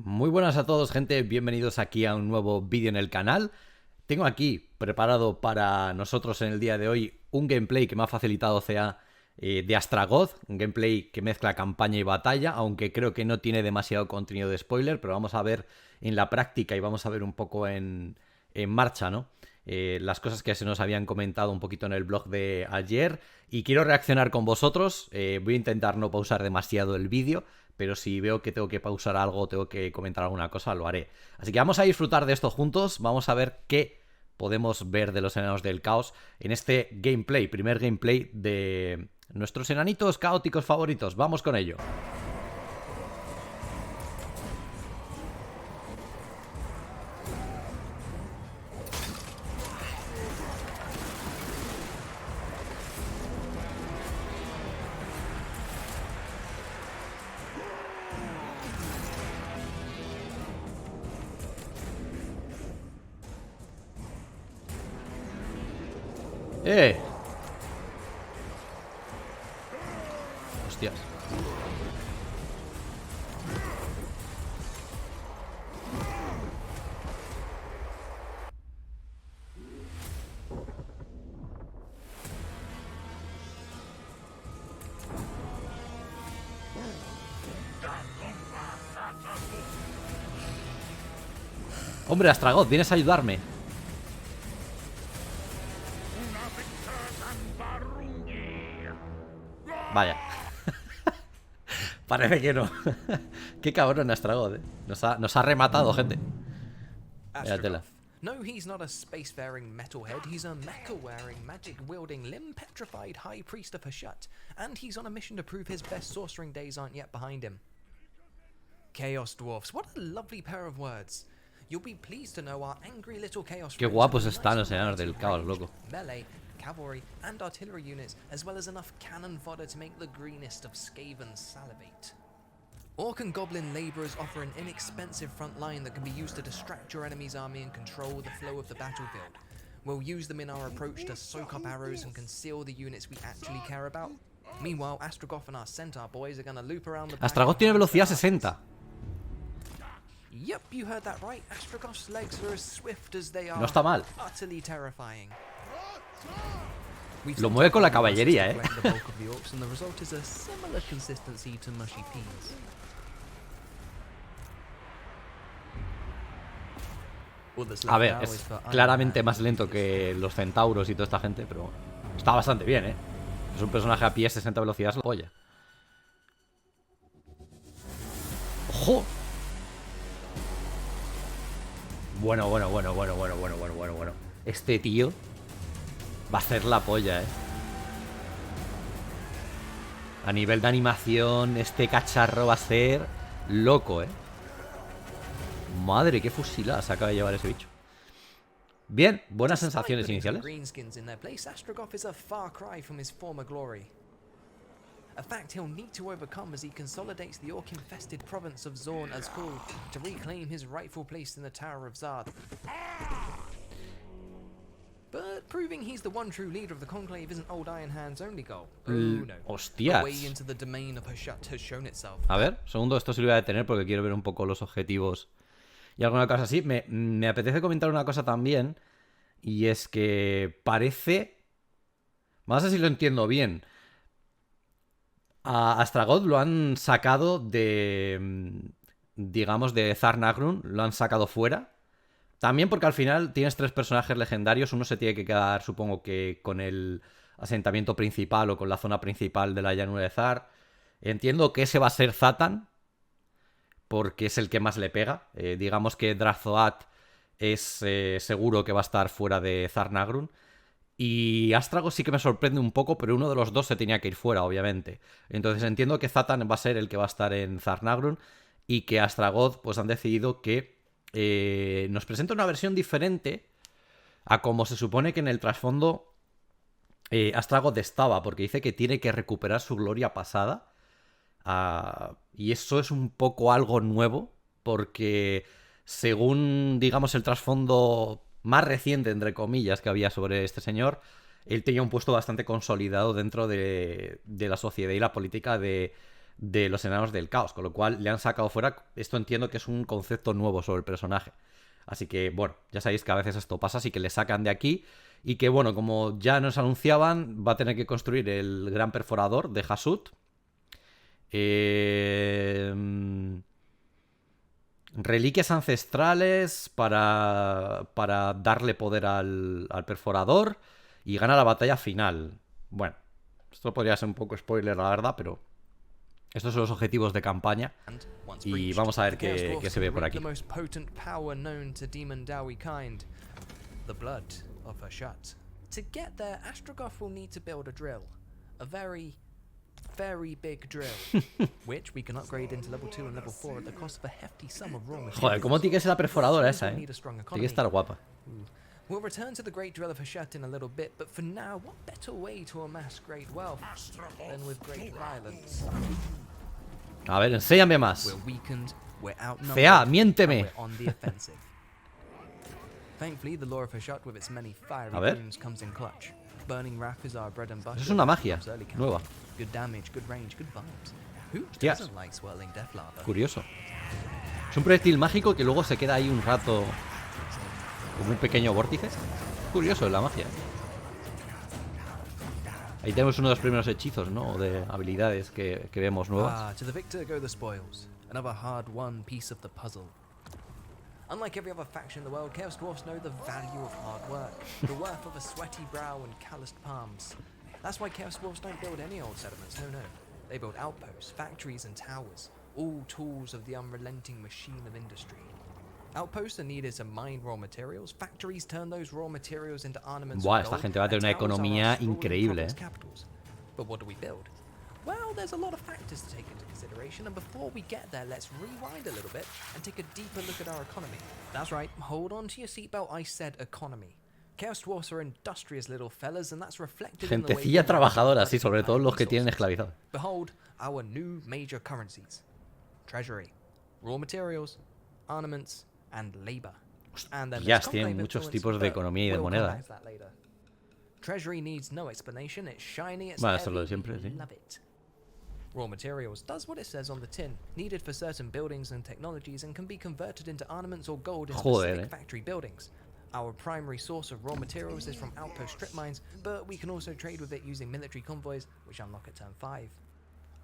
Muy buenas a todos, gente, bienvenidos aquí a un nuevo vídeo en el canal. Tengo aquí preparado para nosotros en el día de hoy un gameplay que me ha facilitado CA de Astragoth, un gameplay que mezcla campaña y batalla, aunque creo que no tiene demasiado contenido de spoiler, pero vamos a ver en la práctica y vamos a ver un poco en marcha, ¿no? Las cosas que se nos habían comentado un poquito en el blog de ayer y quiero reaccionar con vosotros. Voy a intentar no pausar demasiado el vídeo, pero si veo que tengo que pausar algo o tengo que comentar alguna cosa, lo haré. Así que vamos a disfrutar de esto juntos, vamos a ver qué podemos ver de los Enanos del Caos en este gameplay, primer gameplay de nuestros enanitos caóticos favoritos. Vamos con ello. ¡Eh! Hostias. Hombre, Astragoth, vienes a ayudarme. Vaya. Parece que no. Qué cabrón Astragoth, Nos ha rematado, gente. Vaya tela. No, he's not a spacefaring metalhead. He's a mecha-wearing, magic-wielding, limb-petrified high priest of Hashut, and he's on a mission to prove his best sorcering days aren't yet behind him. Chaos Dwarfs, what a lovely pair of words. You'll be pleased to know our angry little Chaos. Qué guapos están los Enanos del Caos, loco. Melee, cavalry, and artillery units, as well as enough cannon fodder to make the greenest of Skavens salivate. Orc and Goblin labourers offer an inexpensive front line that can be used to distract your enemy's army and control the flow of the battlefield. We'll use them in our approach to soak up arrows and conceal the units we actually care about. Meanwhile, Astragoth and our centaur boys are gonna loop around the back. Astragoth tiene velocidad 60. Yep, you heard that right. Astragoth's legs are as swift as they are. No está mal. Utterly terrifying. Lo mueve con la caballería, The bulk of the orcs, and the result is a similar consistency to mushy peas. A ver, es claramente más lento que los centauros y toda esta gente, pero está bastante bien, ¿eh? Es un personaje a pie, 60 velocidades, la polla. ¡Ojo! Bueno. Este tío va a ser la polla, ¿eh? A nivel de animación, este cacharro va a ser loco, ¿eh? Madre, qué fusilada se acaba de llevar ese bicho. Bien, buenas sensaciones iniciales. A fact he'll need to overcome as he consolidates the orc-infested province of Zorn as Kul to reclaim his rightful place in the Tower of Zard. But proving he's the one true leader of the Conclave isn't old Iron Hand's only goal. Oh no. Hostias. The way into the domain of Hashut has shown itself. A ver, segundo, esto se lo voy a detener porque quiero ver un poco los objetivos y alguna cosa así. Me apetece comentar una cosa también, y es que parece... Vamos a ver si lo entiendo bien. A Astragoth lo han sacado de... digamos, de Zarnagrun. Lo han sacado fuera. También porque al final tienes 3 personajes legendarios. Uno se tiene que quedar, supongo que con el asentamiento principal o con la zona principal de la llanura de Zar. Entiendo que ese va a ser Zatan, porque es el que más le pega. Digamos que Drazoat es seguro que va a estar fuera de Zarnagrun. Y Astragoth sí que me sorprende un poco, pero uno de los dos se tenía que ir fuera, obviamente. Entonces entiendo que Zatan va a ser el que va a estar en Zarnagrun y que Astragoth pues han decidido que nos presenta una versión diferente a como se supone que en el trasfondo Astragoth estaba, porque dice que tiene que recuperar su gloria pasada. Y eso es un poco algo nuevo, porque según, digamos, el trasfondo más reciente, entre comillas, que había sobre este señor, él tenía un puesto bastante consolidado dentro de la sociedad y la política de de los Enanos del Caos, con lo cual le han sacado fuera. Esto entiendo que es un concepto nuevo sobre el personaje. Así que, bueno, ya sabéis que a veces esto pasa, así que le sacan de aquí. Y que, bueno, como ya nos anunciaban, va a tener que construir el gran perforador de Hasut. Reliquias ancestrales para darle poder al perforador. Y gana la batalla final. Bueno, esto podría ser un poco spoiler, la verdad, pero estos son los objetivos de campaña. Y vamos a ver qué se ve por aquí. The blood of her shut. To get there, Astragoth will need to build a drill. A very, very big drill. Which we can upgrade into level 2 and level 4 at the cost of a hefty sum of raw materials. Joder, ¿cómo tiene que ser la perforadora esa, Tiene que estar guapa. We'll return to the great drill of Hashat in a little bit, but for now, what better way to amass great wealth than with great violence? A ver, enséñame más. We're weakened, we're outnumbered, CA, miénteme. and we're on the offensive. Thankfully, the lore of Hashat with its many fiery runes comes in clutch. Burning Wrath is our bread and butter. Eso es una magia nueva. Good damage, good range, good vibes. Who Hostias. doesn't like swirling death lava? Curioso. Es un proyectil mágico que luego se queda ahí un rato como un pequeño vórtice. Curioso la magia. Ahí tenemos uno de los primeros hechizos, ¿no? De habilidades que vemos nuevas. To the victor go the spoils. Another hard-won piece of the puzzle. Unlike every other faction in the world, Chaos Dwarfs know the value of hard work, the worth of a sweaty brow and calloused palms. That's why Chaos Dwarfs don't build any old settlements, no. They build outposts, factories and towers, all tools of the unrelenting machine of industry. Outposts are needed to mine raw materials, factories turn those raw materials into armaments. Buah, esta gente va a tener una economía increíble, But what do we build? Well, there's a lot of factors to take into consideration, and before we get there, let's rewind a little bit and take a deeper look at our economy. That's right, hold on to your seatbelt, I said economy. Chaos Dwarfs are industrious little fellas, and that's reflected in the way Gentecilla trabajadora, sí, sobre todo los que tienen esclavizados. Behold, our new major currencies. Treasury, raw materials, armaments, and labor. And then Ya tienen muchos tipos de economía y de moneda. Treasury needs no explanation, it's shiny, it's Bueno, eso es lo de siempre, sí. love it. Raw materials does what it says on the tin, needed for certain buildings and technologies, and can be converted into armaments or gold in specific factory buildings. Our primary source of raw materials is from outpost strip mines, but we can also trade with it using military convoys, which unlock at turn 5.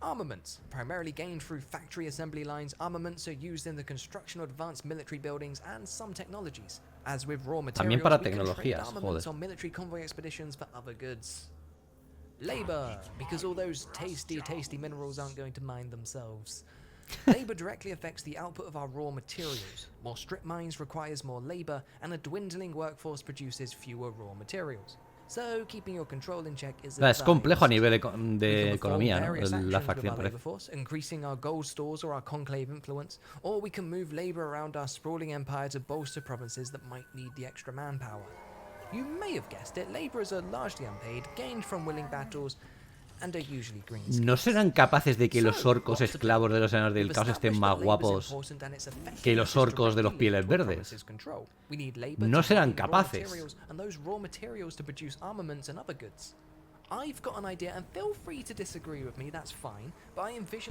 Armaments, primarily gained through factory assembly lines, armaments are used in the construction of advanced military buildings and some technologies. As with raw materials, para we can trade tecnologías, armaments on military convoy expeditions for other goods. Labor, because all those tasty minerals aren't going to mine themselves. Labor directly affects the output of our raw materials. More strip mines requires more labor, and a dwindling workforce produces fewer raw materials. So, keeping your control in check is Es complejo a nivel de economía, ¿no? La facción parece. Increasing our gold stores or our conclave influence, or we can move labor around our sprawling empire to bolster provinces that might need the extra manpower. You may have guessed it, laborers are largely unpaid, gained from willing battles, and are usually green. ¿No serán capaces de que los orcos esclavos de los Enanos del Caos estén más guapos que los orcos de los pieles verdes? No serán capaces.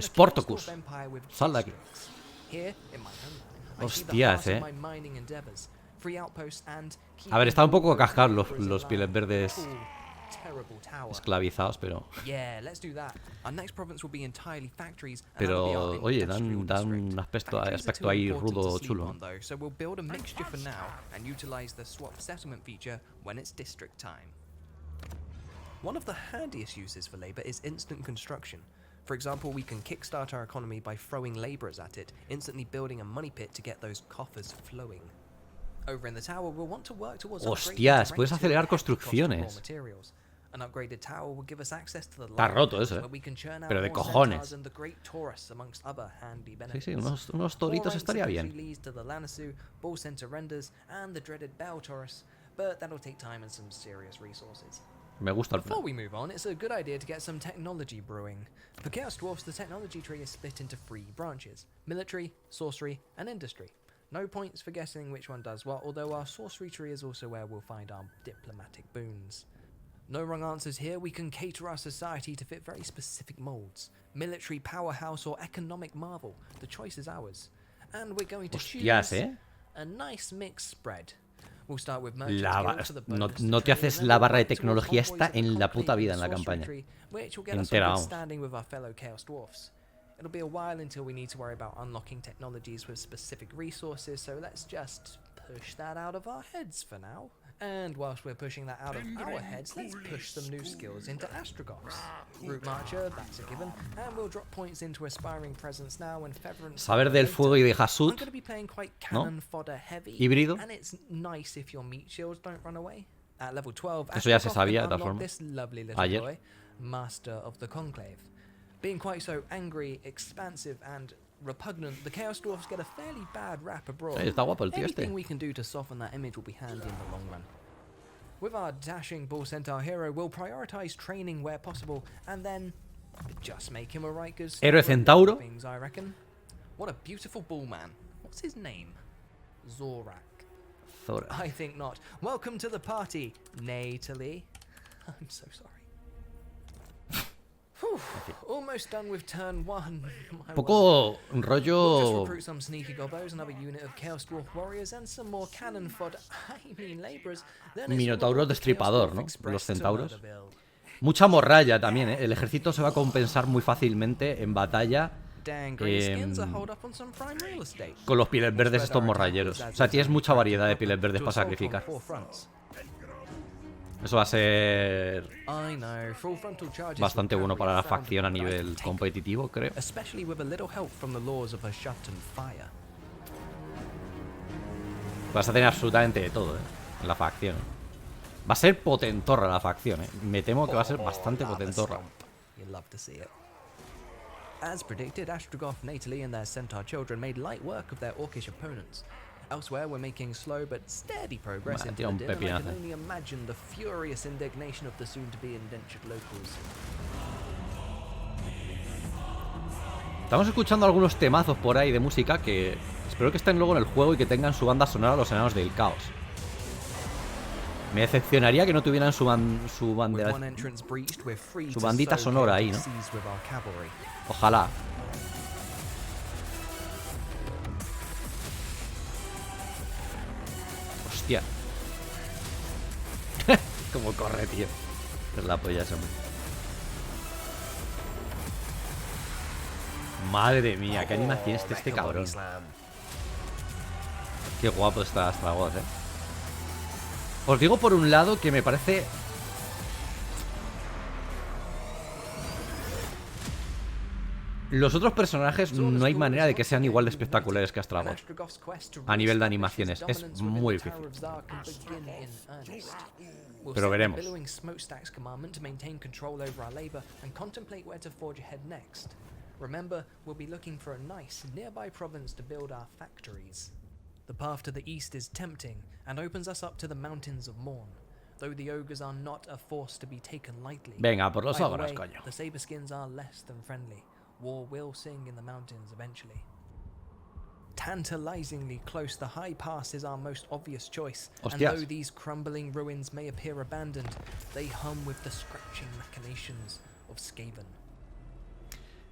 Sportacus, sal de aquí. Hostias, A ver, está un poco cascados los pieles verdes esclavizados, pero oye, dan un aspecto ahí rudo chulo. One of the handiest uses for labor is instant construction. For example, we can kickstart our economy by throwing laborers at it, instantly building a money pit to get those coffers flowing. Over in the tower, we'll want to work towards Hostias, puedes acelerar construcciones. An upgraded tower will give us access to the Está roto eso, pero de cojones. Sí, unos toritos estaría bien. Me gusta el plan. Before we move on, it's a good idea to get some technology brewing. For Chaos Dwarfs, the technology tree is split into 3 branches: military, sorcery, and industry. No points for guessing which one does what, although our sorcery tree is also where we'll find our diplomatic boons. No wrong answers here. We can cater our society to fit very specific molds. Military powerhouse or economic marvel. The choice is ours. And we're going to Hostias, choose a nice mixed spread. We'll start with No te haces la barra de tecnología esta en la puta vida en la campaña. Entera, vamos. It'll be a while until we need to worry about unlocking technologies with specific resources, so let's just push that out of our heads for now. And whilst we're pushing that out of our heads, let's push some new skills into Astragoths. Route Marcher, that's a given, and we'll drop points into Aspiring Presence now and Feather. Saber del fuego y de I'm Hasut, going to be playing quite cannon fodder heavy, híbrido. and it's nice if your meat shields don't run away. At level 12, Eso ya se Astragoth sabía, de can todas unlock formas. this lovely little Ayer. boy, Master of the Conclave. Being quite so angry, expansive, and repugnant, the Chaos Dwarfs get a fairly bad rap abroad. Está guapo el tío Anything este. we can do to soften that image will be handy in the long run. With our dashing Bull Centaur hero, we'll prioritize training where possible, and then just make him a right good Héroe centauro. things, I reckon. What a beautiful bull man. What's his name? Zorak. Zora. I think not. Welcome to the party, Natalie. I'm so sorry. Whew, almost done with turn 1. My Poco word. We'll just rollo. recruit some sneaky gobbos, another unit of Chaos Dwarf warriors, and some more cannon fodder. I mean laborers. Then it's Minotauro all the destripador, Chaos ¿no? Dwarf Express Los to centauros. Murderville. Mucha morralla también, ¿eh? El ejército se va a compensar muy fácilmente en batalla Dang, great skins are holed up on some prime real estate. con los pieles verdes estos morralleros. O sea, tienes mucha variedad de pieles verdes para sacrificar. Eso va a ser I know, full frontal charges bastante were bueno para la found, facción a but I nivel take it, competitivo, creo. especially with a little help from the laws of a shut and fire. Vas a tener absolutamente de todo, ¿eh? En la facción. Va a ser potentorra la facción, ¿eh? Me temo que va a ser bastante lava potentorra. stomp. You love to see it. As predicted, Astragoth, Natalie, and their centaur children made light work of their orcish opponents. Elsewhere, we're making slow but steady progress Vale, into tira the un din, and I pepinazo. can only imagine the furious indignation of the soon-to-be indentured locals. Estamos escuchando algunos temazos por ahí de música que espero que estén luego en el juego y que tengan su banda sonora los Enanos del Caos. Me decepcionaría que no tuvieran su bandera, With one entrance breached, we're free su to bandita sow sonora ahí, chaotic ¿no? seas with our cavalry. Ojalá. Hostia. Cómo corre, tío. Es la polla ese hombre. Madre mía, qué animación es este cabrón. Qué guapo está Astragoth, eh. Os digo por un lado que me parece... Los otros personajes no hay manera de que sean igual de espectaculares que Astragoth. A nivel de animaciones, es muy difícil. Pero veremos. Remember, we'll be looking for a nice nearby province to build our factories. The path to the east is tempting and opens us up to the mountains of Morn, though the ogres are not a force to be taken lightly. Venga, por los Either ogros, way, coño. the Saberskins are less than friendly. War will sing in the mountains eventually. Tantalizingly close, the high pass is our most obvious choice. Hostias. And though these crumbling ruins may appear abandoned, they hum with the scratching machinations of Skaven.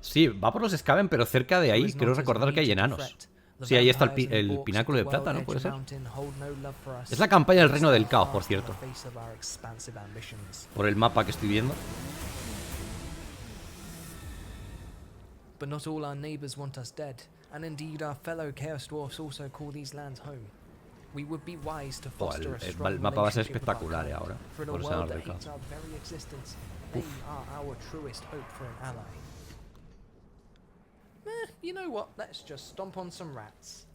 Sí, va por los Skaven, pero cerca de ahí creo recordar que hay enanos. Sí, ahí está el pináculo de plata, ¿no? Puede ser. Es la campaña del Reino del Caos, por cierto. Por el mapa que estoy viendo. But not all our neighbors want us dead, and indeed our fellow Chaos Dwarfs also call these lands home. We would be wise to foster a strong el mapa va a ser relationship with our espectacular kind, ahora. for in a Por los world Enanos that del hates Caos. our very existence, they are our truest hope for an ally. You know what? Let's just stomp on some rats.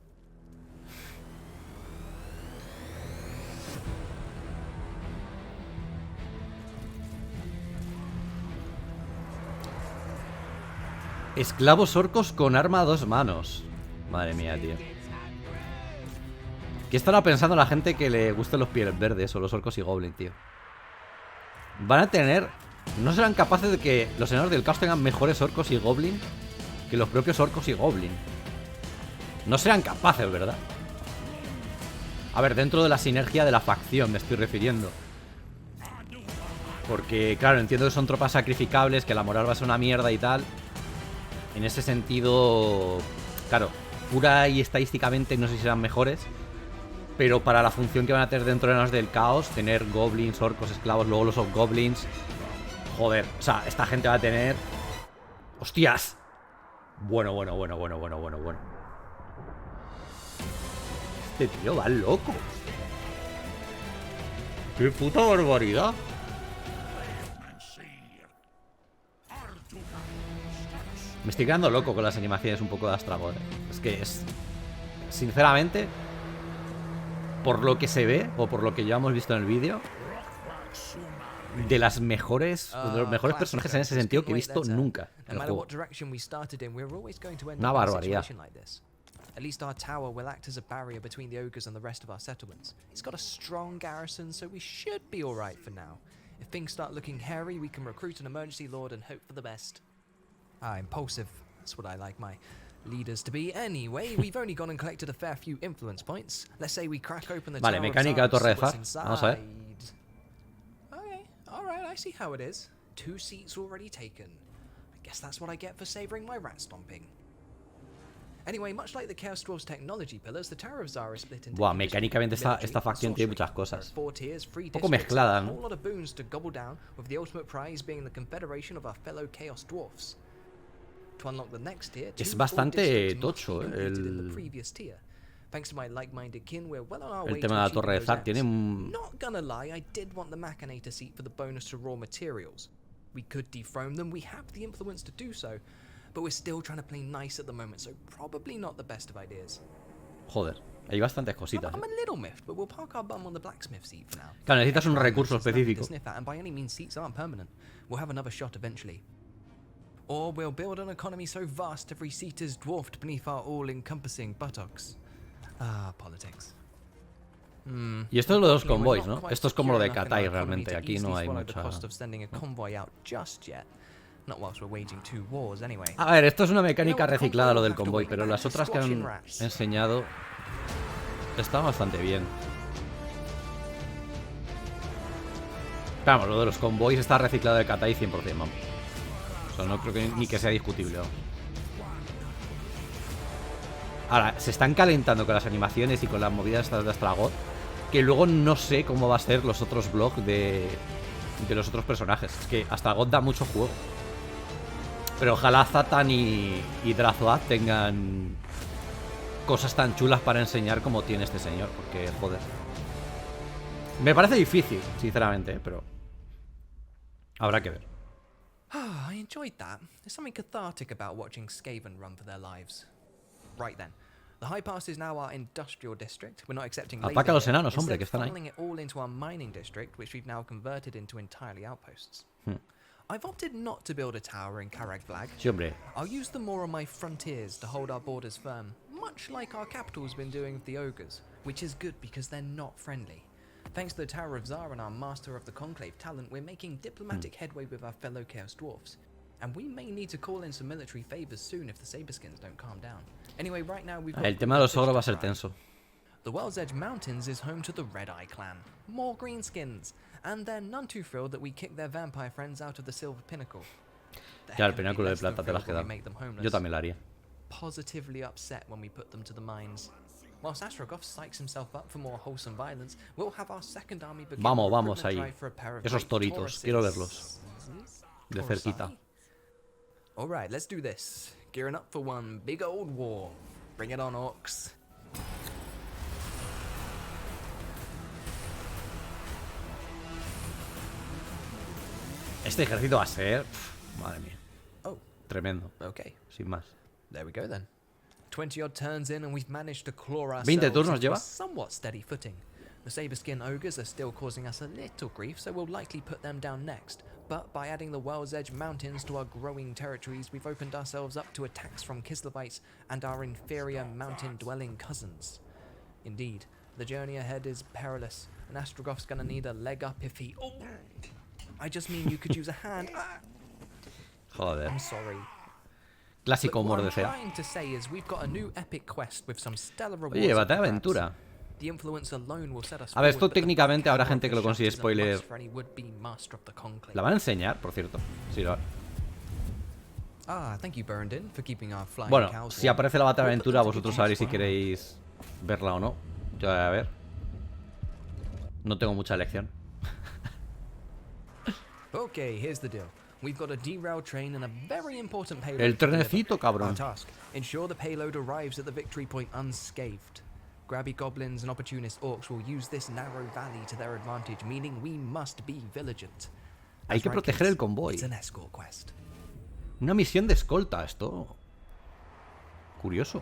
Esclavos orcos con arma a 2 manos. Madre mía, tío. ¿Qué estará pensando la gente que le gusten los pieles verdes o los orcos y goblin, tío? Van a tener... No serán capaces de que los Enanos del Caos tengan mejores orcos y goblin que los propios orcos y goblin. No serán capaces, ¿verdad? A ver, dentro de la sinergia de la facción me estoy refiriendo. Porque, claro, entiendo que son tropas sacrificables, que la moral va a ser una mierda y tal. En ese sentido, claro, pura y estadísticamente no sé si serán mejores. Pero para la función que van a tener dentro de Enanos del Caos, tener goblins, orcos, esclavos, luego los goblins. Joder, o sea, esta gente va a tener... ¡Hostias! Bueno. Este tío va loco. ¡Qué puta barbaridad! Me estoy quedando loco con las animaciones un poco de Astragoth. Es que es... Sinceramente, por lo que se ve, o por lo que ya hemos visto en el vídeo, de los mejores personajes en ese sentido que he visto nunca en el juego. Una barbaridad. At least our tower will act as a barrier between the ogres and the rest of our settlements. It's got a strong garrison, so we should be alright for now. If things start looking hairy, we can recruit an emergency lord and hope for the best. Impulsive. That's what I like my leaders to be. Anyway, we've only gone and collected a fair few influence points. Let's say we crack open the Vale, tower mecánica de of torre de Zar, Zar. Vamos a ver. Okay, alright, I see how it is. 2 seats already taken. I guess that's what I get for savoring my rat stomping. Anyway, much like the Chaos Dwarfs technology pillars, the Tower of Zar is split into Buah, mecánicamente esta facción tiene muchas cosas. Un poco mezclada, ¿no? A lot of boons to gobble down, with the ultimate prize being the confederation of our fellow Chaos Dwarfs. To unlock the next tier, Es bastante tocho, Thanks to my like-minded kin, we're well on our el way tema de la to torre de achieving Zar those tiene ends. Not gonna lie, I did want the Machinator seat for the bonus to raw materials. We could dethrone them, we have the influence to do so, but we're still trying to play nice at the moment, so probably not the best of ideas. Joder, hay bastantes cositas. I'm a little miffed, but we'll park our bum on the blacksmith seat for now. Claro, necesitas un recurso específico. And by any means, seats aren't permanent. We'll have another shot eventually. Or we'll build an economy so vast every seat is dwarfed beneath our all-encompassing buttocks. Politics. Y esto es lo de los convoys, ¿no? Esto es como lo de Katai realmente. Aquí no hay mucha... A ver, esto es una mecánica reciclada lo del convoy, pero las otras que han enseñado están bastante bien. Vamos, lo de los convoys está reciclado de Katai 100%, vamos. O sea, no creo que ni que sea discutible, vamos. Ahora, se están calentando con las animaciones y con las movidas estas de Astragoth, que luego no sé cómo va a ser los otros vlogs de los otros personajes. Es que Astragoth da mucho juego. Pero ojalá Zatan y Drazoath tengan cosas tan chulas para enseñar como tiene este señor, porque, joder. Me parece difícil, sinceramente, pero habrá que ver. I enjoyed that. There's something cathartic about watching Skaven run for their lives. Right then. The High Pass is now our industrial district. We're not accepting labor. Ataca a los here. enanos, hombre, que están ahí. Funneling it all into our mining district, which we've now converted into entirely outposts. I've opted not to build a tower in Karagvlag. Sí, hombre. I'll use them more on my frontiers to hold our borders firm, much like our capital's been doing with the ogres, which is good because they're not friendly. Thanks to the Tower of Zar and our Master of the Conclave talent, we're making diplomatic headway with our fellow Chaos Dwarfs. And we may need to call in some military favors soon if the Saberskins don't calm down. Anyway, right now we've got... El tema de los ogros va a ser tenso. The World's Edge Mountains is home to the Red Eye clan. More greenskins. And they're none too thrilled that we kicked their vampire friends out of the Silver Pinnacle. Ya, el pináculo de plata te lo has quedado. Yo también lo haría. Positively upset when we put them to the mines. Whilst Astragoth psychs himself up for more wholesome violence, we'll have our second army begin Vamos ahí. Esos toritos, quiero verlos. De cerquita. Alright, let's do this. Gearing up for one big old war. Bring it on, orcs. Este ejército va a ser... madre mía. Oh. Tremendo. Okay. Sin más. There we go then. 20 odd turns in and we've managed to claw ourselves 20 turnos into lleva. a somewhat steady footing. The Saberskin ogres are still causing us a little grief, so we'll likely put them down next. But by adding the World's Edge Mountains to our growing territories, we've opened ourselves up to attacks from Kislevites and our inferior mountain-dwelling cousins. Indeed, the journey ahead is perilous, and Astrogoth's gonna need a leg up if he... Oh! I just mean you could use a hand. Joder. I'm sorry. Clásico humor de What I'm cera. trying to say is we've got a new epic quest with some stellar rewards. Oye, batalla aventura. The influence alone will set us A ver, esto forward, but the técnicamente habrá gente que lo power of the consigue shaft is a spoiler. must for any would-be master of the conclave. ¿La van a enseñar, por cierto? Sí, lo... Ah, thank you, Burndin, for keeping our flying Bueno, cows si warm. aparece la batalla We'll put aventura, them to good vosotros use sabréis si for queréis verla o no. Yo voy a ver. No tengo mucha elección. Okay, here's the deal. We've got a derailed train and a very important payload. El to deliver. trenecito, cabrón. Our task: ensure the payload arrives at the victory point unscathed. Grabby goblins and opportunist orcs will use this narrow valley to their advantage, meaning we must be vigilant. Hay That's que right, proteger kids. el convoy. It's an escort quest. Una misión de escolta, esto. Curioso.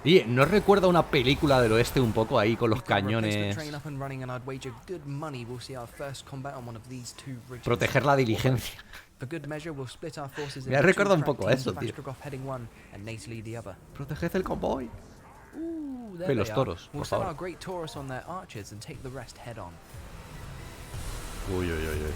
Oye, ¿no recuerda una película del oeste un poco ahí con los We've got a replacement cañones? train up and running, and I'd wager good money we'll see our first combat on one of these two bridges. Proteger la diligencia. For good measure, we'll split our forces Me into recuerda two un poco crack a teams, eso, tío. Astragoth heading one and Nately the other. Proteged el convoy. Ooh, there Ve los they are. toros, We'll por set favor. our great Taurus on their archers and take the rest head on. Uy, uy, uy, uy.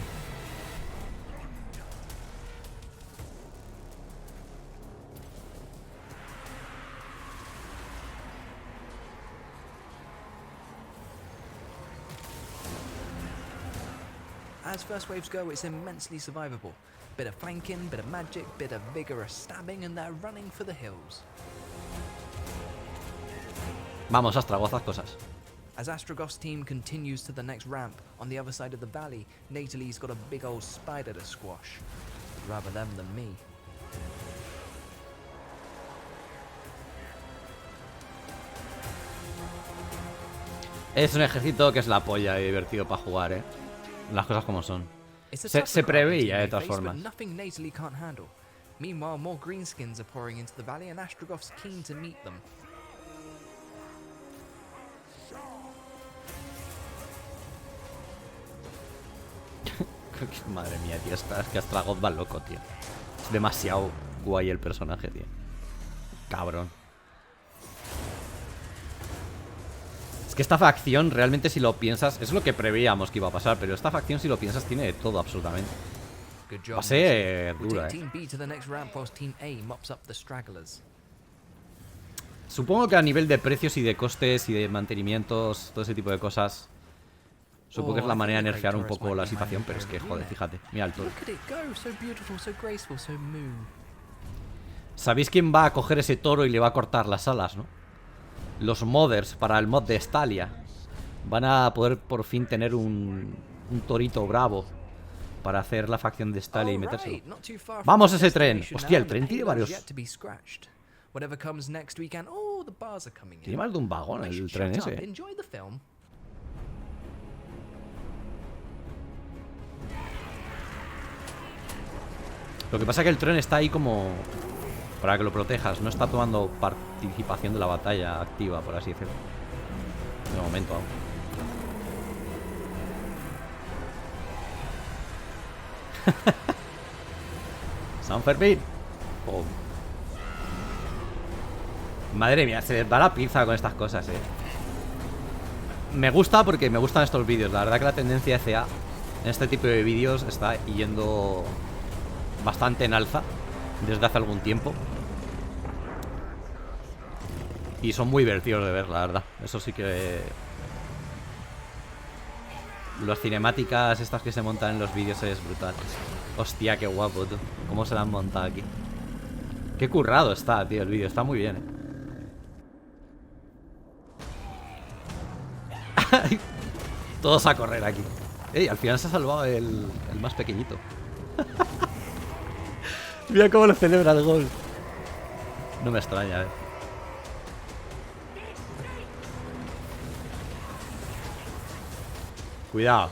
As first waves go, it's immensely survivable. Bit of flanking, bit of magic, bit of vigorous stabbing, and they're running for the hills. Vamos, Astragoth, haz cosas. As Astragoth's team continues to the next ramp, on the other side of the valley, Nataly's got a big old spider to squash. Rather them than me. Es un ejército que es la polla y divertido para jugar, ¿eh? Las cosas como son. It's a Se tougher preveía, crowd de team todas they face, formas. but nothing Nataly can't handle. Meanwhile, more greenskins are pouring into the valley, and Astragoth's keen to meet them. Madre mía, tío, es que Astragoth va loco, tío. Es demasiado guay el personaje, tío. Cabrón. Es que esta facción, realmente, si lo piensas, es lo que preveíamos que iba a pasar, pero esta facción, si lo piensas, tiene de todo, absolutamente. Good job, Va a ser Nataly. We'll dura, take Team B to the next ramp whilst Team A mops up the stragglers. Supongo que a nivel de precios y de costes y de mantenimientos, todo ese tipo de cosas, supongo que es la manera de nerfear un poco la situación, pero es que, joder, fíjate, mira el todo. Look at it go, so beautiful, so graceful, so moo. ¿Sabéis quién va a coger ese toro y le va a cortar las alas, no? Los modders para el mod de Stalia. Van a poder por fin tener un torito bravo para hacer la facción de Stalia y metérselo. Alright, not too far from ¡Vamos our ese tren! destination Hostia, now, el and the tren tiene payload's varios... yet to be scratched. Whatever comes next weekend, oh, the bars are coming in. Tiene más de un vagón I el should tren shut up. ese. Enjoy the film. Lo que pasa es que el tren está ahí como... para que lo protejas. No está tomando participación de la batalla activa, por así decirlo. De momento aún. San Fermín. Oh. Madre mía, se les va la pinza con estas cosas, Me gusta porque me gustan estos vídeos. La verdad que la tendencia CA en este tipo de vídeos está yendo bastante en alza desde hace algún tiempo. Y son muy divertidos de ver, la verdad. Eso sí que... Las cinemáticas estas que se montan en los vídeos es brutal. Hostia, qué guapo, tú. Cómo se la han montado aquí. Qué currado está, tío, el vídeo. Está muy bien, Todos a correr aquí. Ey, al final se ha salvado el más pequeñito. Mira cómo lo celebra el gol. No me extraña, Cuidado.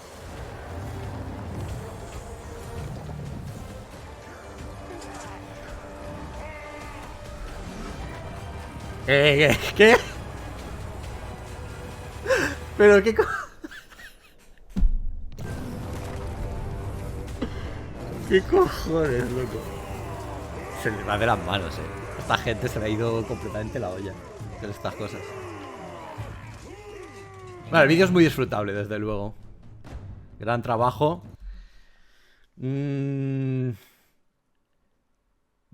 ¿Qué? Pero qué ¿Qué cojones, loco? Se le va de las manos, Esta gente se le ha ido completamente la olla con estas cosas. Bueno, el vídeo es muy disfrutable, desde luego. Gran trabajo.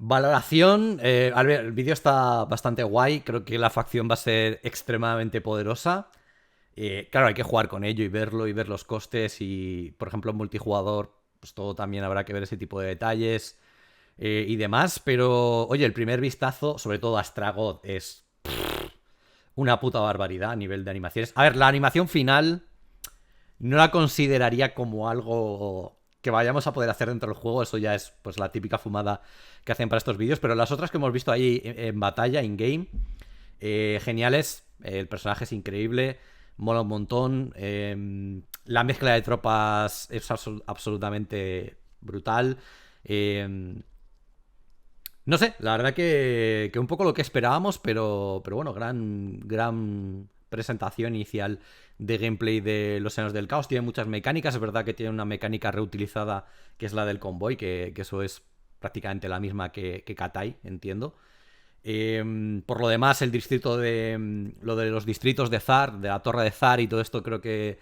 Valoración, a ver, el vídeo está bastante guay, creo que la facción va a ser extremadamente poderosa. Claro, hay que jugar con ello y verlo y ver los costes y, por ejemplo, en multijugador, pues todo también habrá que ver ese tipo de detalles y demás. Pero, oye, el primer vistazo, sobre todo a Astragoth, es una puta barbaridad a nivel de animaciones. A ver, la animación final no la consideraría como algo que vayamos a poder hacer dentro del juego. Eso ya es pues la típica fumada que hacen para estos vídeos. Pero las otras que hemos visto ahí en batalla, in-game, geniales. El personaje es increíble, mola un montón. La mezcla de tropas es absolutamente brutal. No sé, la verdad que un poco lo que esperábamos, pero bueno, gran presentación inicial de gameplay de los Enanos del Caos. Tiene muchas mecánicas, es verdad que tiene una mecánica reutilizada que es la del convoy, que eso es prácticamente la misma que Katai, entiendo. Por lo demás, el distrito de... lo de los distritos de Zar, de la torre de Zar y todo esto creo que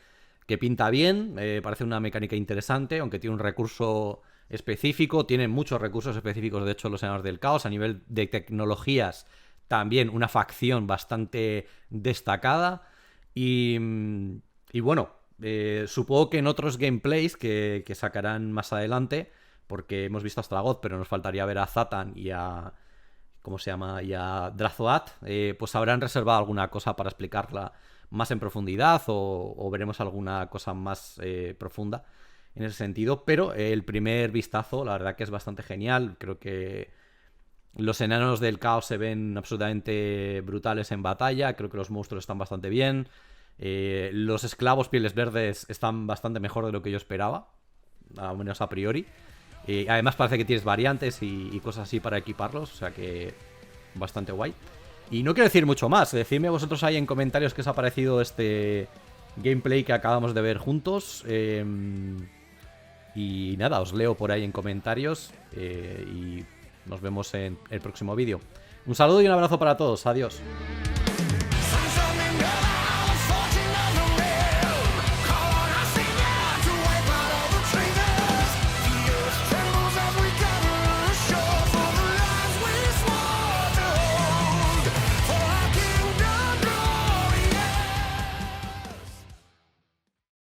pinta bien. Parece una mecánica interesante, aunque tiene un recurso específico. Tiene muchos recursos específicos, de hecho, los Enanos del Caos. A nivel de tecnologías, también una facción bastante destacada. Y bueno, supongo que en otros gameplays que sacarán más adelante, porque hemos visto a Astragoth, pero nos faltaría ver a Zatan y a... ¿cómo se llama? Y a Drazoat, pues habrán reservado alguna cosa para explicarla más en profundidad o veremos alguna cosa más profunda en ese sentido. Pero el primer vistazo, la verdad que es bastante genial. Creo que los enanos del caos se ven absolutamente brutales en batalla. Creo que los monstruos están bastante bien. Los esclavos pieles verdes están bastante mejor de lo que yo esperaba, al menos a priori. Además parece que tienes variantes y cosas así para equiparlos, o sea que bastante guay. Y no quiero decir mucho más, decidme vosotros ahí en comentarios qué os ha parecido este gameplay que acabamos de ver juntos. Y nada, os leo por ahí en comentarios y nos vemos en el próximo vídeo. Un saludo y un abrazo para todos, adiós.